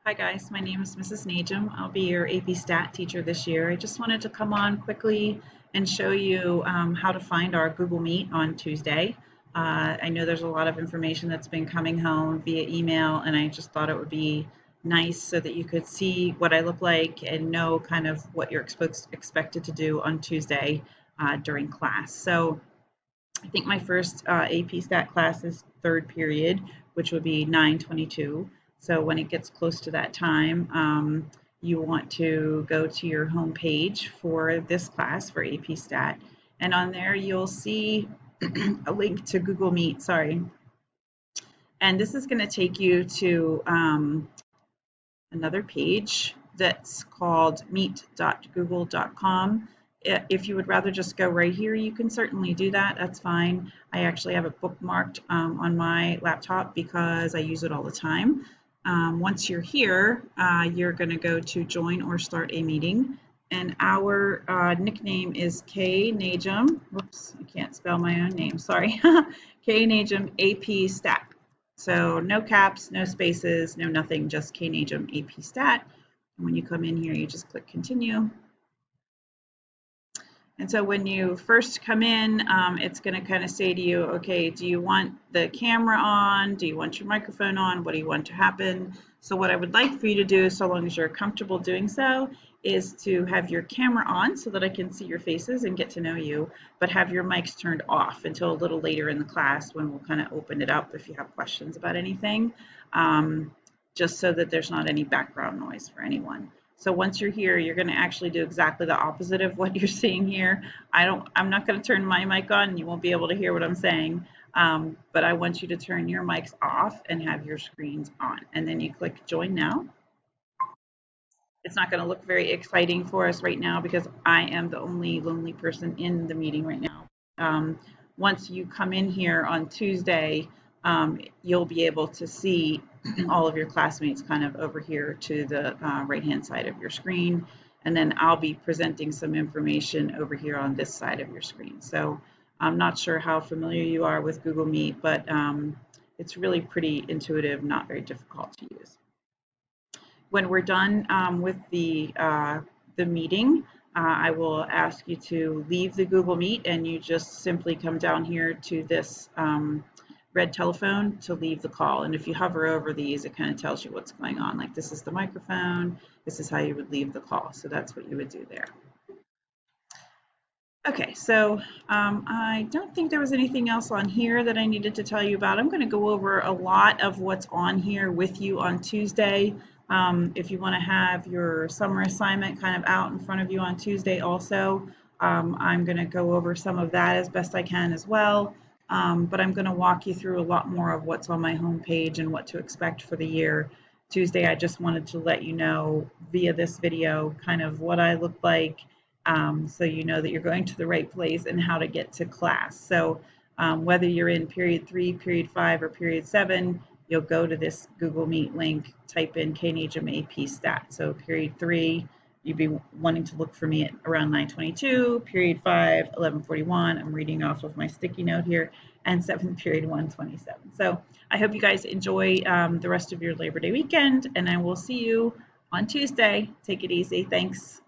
Hi guys, my name is Mrs. Najum. I'll be your APStat teacher this year. I just wanted to come on quickly and show you how to find our Google Meet on Tuesday. I know there's a lot of information that's been coming home via email, and I just thought it would be nice so that you could see what I look like and know kind of what you're expected to do on Tuesday during class. So I think my first AP Stat class is third period, which would be 9:22. So when it gets close to that time, you want to go to your home page for this class for AP Stat. And on there, you'll see a link to Google Meet, sorry. And this is going to take you to another page that's called meet.google.com. If you would rather just go right here, you can certainly do that. That's fine. I actually have it bookmarked on my laptop because I use it all the time. Once you're here, you're going to go to join or start a meeting. And our nickname is K Najum. Whoops, I can't spell my own name. Sorry. K Najum AP Stat. So no caps, no spaces, no nothing, just K Najum AP Stat. And when you come in here, you just click continue. And so when you first come in, it's going to kind of say to you, okay, do you want the camera on? Do you want your microphone on? What do you want to happen? So what I would like for you to do, so long as you're comfortable doing so, is to have your camera on so that I can see your faces and get to know you, but have your mics turned off until a little later in the class when we'll kind of open it up if you have questions about anything, just so that there's not any background noise for anyone. So once you're here, you're going to actually do exactly the opposite of what you're seeing here. I'm not going to turn my mic on, and you won't be able to hear what I'm saying. But I want you to turn your mics off and have your screens on. And then you click join now. It's not going to look very exciting for us right now because I am the only lonely person in the meeting right now. Once you come in here on Tuesday, you'll be able to see all of your classmates kind of over here to the right-hand side of your screen. And then I'll be presenting some information over here on this side of your screen. So I'm not sure how familiar you are with Google Meet, but it's really pretty intuitive, not very difficult to use. When we're done with the meeting, I will ask you to leave the Google Meet, and you just simply come down here to this red telephone to leave the call. And if you hover over these, it kind of tells you what's going on. Like, this is the microphone, this is how you would leave the call. So that's what you would do there. Okay, so I don't think there was anything else on here that I needed to tell you about. I'm going to go over a lot of what's on here with you on Tuesday. If you want to have your summer assignment kind of out in front of you on Tuesday also, I'm going to go over some of that as best I can as well. But I'm going to walk you through a lot more of what's on my homepage and what to expect for the year. Tuesday, I just wanted to let you know via this video kind of what I look like, so you know that you're going to the right place and how to get to class. So whether you're in period 3, period 5, or period 7, you'll go to this Google Meet link, type in K Najum AP Stat. So period 3, you'd be wanting to look for me at around 9:22, period 5, 11:41. I'm reading off of my sticky note here, and 7th period 1:27. So I hope you guys enjoy the rest of your Labor Day weekend, and I will see you on Tuesday. Take it easy. Thanks.